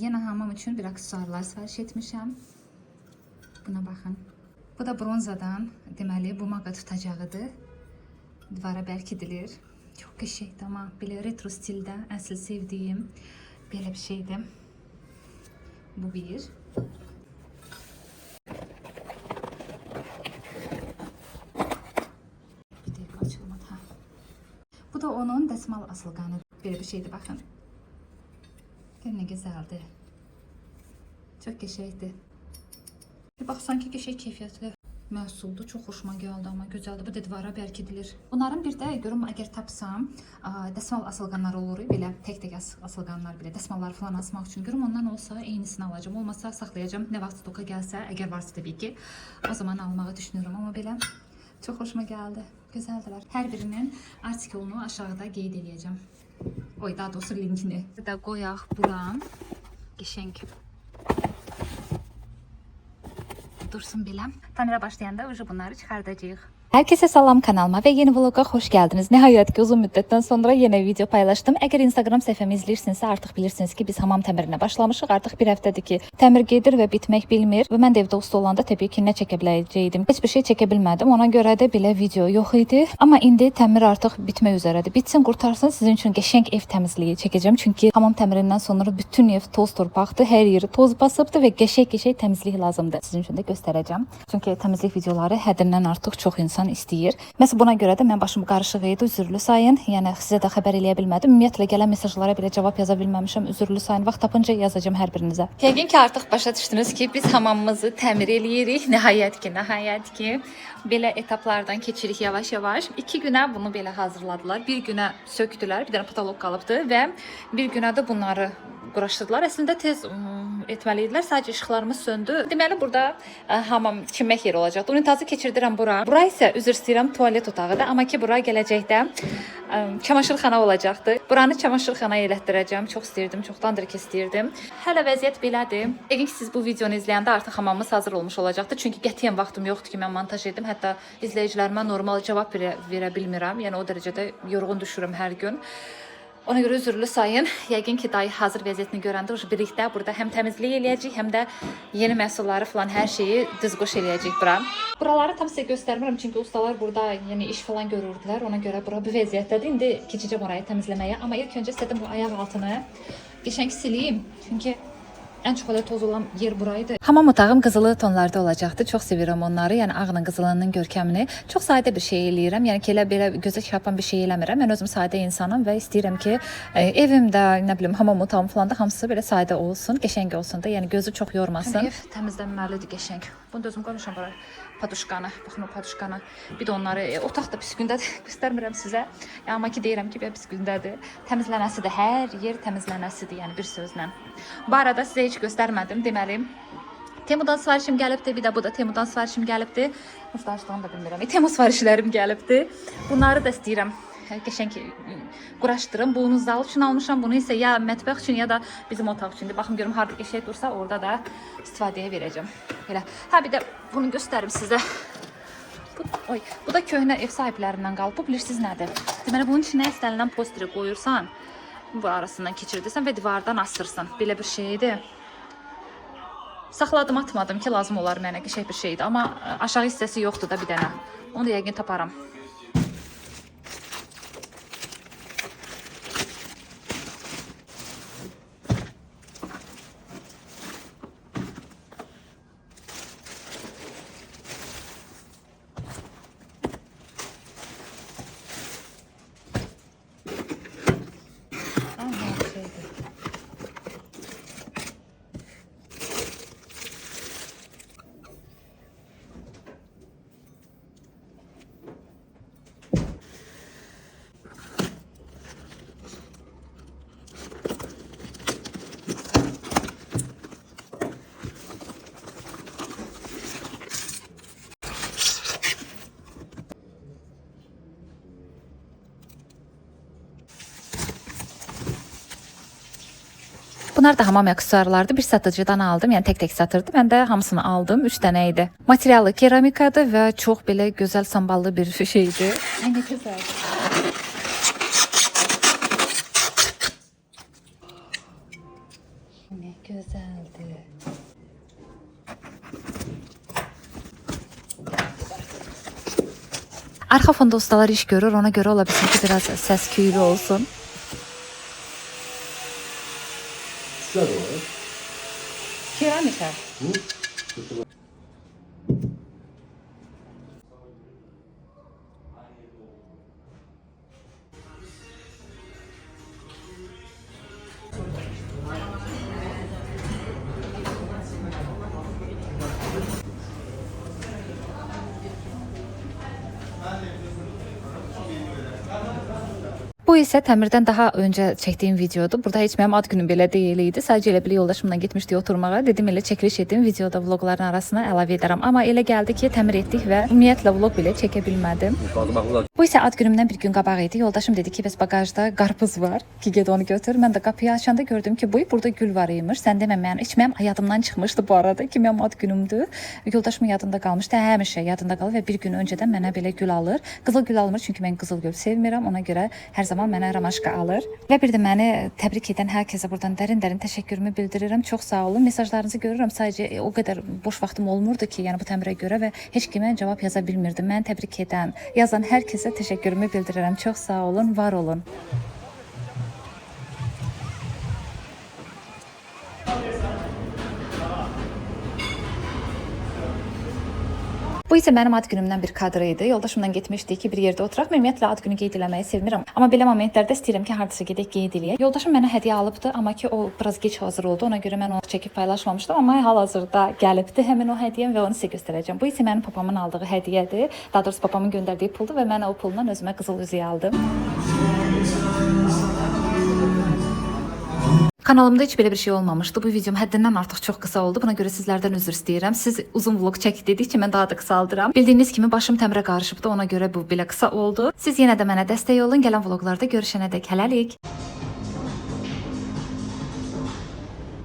Yine hamam için bir aksesuarlar sipariş etmişəm. Buna baxın. Bu da bronzadan, deməli bu maqa tutacağıdır. Divara bərkidilir. Çox qəşəngdir, amma belə retro stildə əsl sevdiyim belə bir şeydir. Bu bir. Bir dəqiqə açılmadı. Ha. Bu da onun dəsmal asılqanı. Belə bir şeydir, baxın. Görün nə gözəldir. Çox qəşəngdir. Bir bax, sanki qəşəng keyfiyyətli məhsuldur. Çox xoşuma gəldi, amma gözəldir. Bu da divara bərkidilir. Bunların bir də görüm, əgər tapsam, dəsmal asılqanlar olur, belə tək-tək asılqanlar, belə dəsmalları falan asmaq üçün görüm, ondan olsa eynisini alacağım. Olmasa saxlayacağım. Nə vaxt stoka gəlsə, əgər varsa təbii ki, o zaman almağı düşünürüm. Amma belə çox xoşuma gəldi. Gözəldilər. Hər birinin artikelini aşağıda qeyd edəcəm. Oy, daha doğrusu linkini. Bir də qoyaq buram. Qəşəng. Dursun belə. Tamira başlayanda bunları çıxardacağıq. Herkese salam, kanalıma ve yeni vloga hoş geldiniz. Nihayet ki uzun müddetten sonra yine video paylaştım. Eğer Instagram səhifəmi izləyirsinizsə artık bilirsiniz ki biz hamam təmirinə başlamışıq. Artıq bir həftədir ki təmir gedir və bitmək bilmir. Və mən də evdə usta olanda təbii ki nə çəkə biləcəydim. Heç bir şey çəkə bilmədim. Ona görə də belə video yox idi. Amma indi təmir artıq bitmək üzrədir. Bitsin, qurtarsın, sizin üçün qəşəng ev təmizliyi çəkəcəm. Çünki hamam təmirindən sonra bütün ev toz torpaqdır. Hər yeri toz basıbdır və qəşəng təmizlik lazımdır. Sizin üçün də göstərəcəm. Çünki təmizlik videoları həddindən artıq çox insan istəyir. Məsələn, buna görə də mən başım qarışıq idi, üzürlü sayın. Yəni sizə də xəbər eləyə bilmədim. Ümumiyyətlə gələn mesajlara belə cavab yaza bilməmişəm. Üzürlü sayın. Vaxt tapınca yazacağam hər birinizə. Yəqin ki artıq başa düşdünüz ki biz hamamımızı təmir eləyirik. Nəhayət ki belə etaplardan keçirik yavaş-yavaş. 2 günə bunu belə hazırladılar. Bir günə sökdülər. Bir dənə patolog qalıbdı və bir günə də bunları quraşdırdılar. Əslində tez etməli idilər. Sadəcə işıqlarımız söndü. Deməli burada hamam çimmək yeri olacaqdı. Unitazı keçirdirəm bura. Bura isə üzr istəyirəm tualet otağıdır. Amma ki bura gələcəkdə çamaşırxana olacaqdı. Buranı çamaşırxana elətdirəcəm. Çox istəyirdim. Çoxdandır ki istəyirdim. Hələ vəziyyət belədir. Yəqin ki siz bu videonu izləyəndə artıq hamamımız hazır olmuş olacaqdı. Çünki qətiyyən vaxtım yoxdur ki mən montaj edim. Hətta izləyicilərimə normal cavab verə bilmirəm. Yəni o dərəcədə yorğun düşürəm hər gün. Ona görə üzürlü sayın. Yəqin ki dayı hazır vəziyyətini görəndə birlikdə burada həm təmizlik eləyəcəyik, həm də yeni məhsulları falan hər şeyi düzgüş eləyəcəyik bura. Buraları tam sizə göstərmirəm çünki ustalar burada yəni iş falan görürdülər. Ona görə bura bu vəziyyətdədir. İndi keçəcəm orayı təmizləməyə. Amma ilk öncə istədim bu ayaq altını qəşəng sileyim. Çünki ən çox elə toz olan yer buraydı. Hamam otağım qızılı tonlarda olacaqdı. Çox sevirəm onları. Yəni ağla qızılının görkəmini. Çox sadə bir şey eləyirəm. Yəni ki elə belə gözə çarpan bir şey eləmirəm. Mən özüm sadə insanım və istəyirəm ki evimdə, nə bilim, hamam otağım falan da hamısı belə sadə olsun, qəşəng olsun da. Yəni gözü çox yormasın. Ev təmizlənməlidir qəşəng. Bunu da özüm qoymuşam bura. Paduşkanı, baxın o paduşkanı. Bir də onları otaq da pis gündədir. Göstərmirəm sizə. Amma ki deyirəm ki pis gündədir. Təmizlənəsidir. Hər yer təmizlənəsidir, yəni bir sözlə. Bu arada sizə heç göstərmədim. Deməli, Temudan sifarişim gəlibdi. Bir də bu da Temudan sifarişim gəlibdi. Sifarişdən da bilmirəm. Temu sifarişlərim gəlibdi. Bunları da istəyirəm qəşəng quraşdırım. Bunu zal üçün almışam. Bunu isə ya mətbəx üçün ya da bizim otaq üçündür. Baxım görüm harda qəşəng dursa orada da istifadəyə verəcəm. Belə. Ha bir də bunu göstərim sizə. Bu da köhnə ev sahiblərindən qalıb. Bu bilirsiniz nədir? Deməli bunun içinə istənilən posteri qoyursan, bu arasından keçirdirsən və divardan asırsan. Belə bir şeydir. Saxladım, atmadım ki lazım olar mənə, qəşəng bir şeydir. Amma aşağı hissəsi yoxdur da bir dənə. Onu da yəqin taparam. Bunlar da hamam aksesuarlardı. Bir satıcıdan aldım. Yəni tək-tək satırdı. Mən də hamısını aldım. 3 dənə idi. Materialı keramikadır və çox belə gözəl samballı bir şeydir. Ay nə gözəldir. Nə gözəl. Arxa fonda ustalar iş görür, ona görə ola bilsin ki, biraz səs küylü olsun. Güzel o. Keramika. Bu isə təmirdən daha öncə çəkdiyim videodur. Burada heç mənim ad günüm belə deyil idi. Sadəcə elə belə yoldaşımla getmişdik oturmağa. Dedim elə çəkiliş etdim, videoda vloqların arasına əlavə edərəm. Amma elə gəldi ki, təmir etdik və ümumiyyətlə vloq belə çəkə bilmədim. Bu isə ad günümdən bir gün qabaq idi. Yoldaşım dedi ki, bəs baqajda qarpız var, ki get onu götür. Mən də qapıyı açanda gördüm ki, burada gül var imiş. Sən demə, mənim heç mənim yadımdan çıxmışdı bu arada ki, mənim ad günümdür. Yoldaşımın yadında qalmışdı. Həmişə yadında qalır və bir gün öncədən mənə belə gül alır. Qızıl gül almır çünki mən qızıl gül sevmirəm. Ona görə hər zaman mənə ramaşka alır. Və bir də məni təbrik edən hər kəsə buradan dərin-dərin təşəkkürümü bildirirəm. Çox sağ olun. Mesajlarınızı görürəm. Sadəcə o qədər boş vaxtım olmurdu ki, yəni bu təmirə görə və heç kimə cavab yaza bilmirdim. Məni təbrik edən, yazan hər kəsə təşəkkürümü bildirirəm. Çox sağ olun, var olun. Bu isə mənim ad günümdən bir kadr idi. Yoldaşımla getmişdik ki, bir yerdə oturaq. Mən ümumiyyətlə ad günü qeyd eləməyi sevmirəm. Amma belə momentlərdə istəyirəm ki, hardasa gedək qeyd eləyək. Yoldaşım mənə hədiyyə alıbdı, amma ki o biraz gec hazır oldu. Ona görə mən onu çəkib paylaşmamışdım, amma hal-hazırda gəlibdi həmin o hədiyyəm və onu sizə göstərəcəm. Bu isə mənim papamın aldığı hədiyyədir. Daha doğrusu papamın göndərdiyi puldur və mən o pulla özümə qızıl üzüyü aldım. Kanalımda heç belə bir şey olmamışdı. Bu videom həddindən artıq çox qısa oldu. Buna görə sizlərdən üzr istəyirəm. Siz uzun vlog çək dedikcə mən daha da qısaldıram. Bildiyiniz kimi başım təmirə qarışıbdı. Ona görə bu belə qısa oldu. Siz yenə də mənə dəstək olun. Gələn vloqlarda görüşənədək hələlik.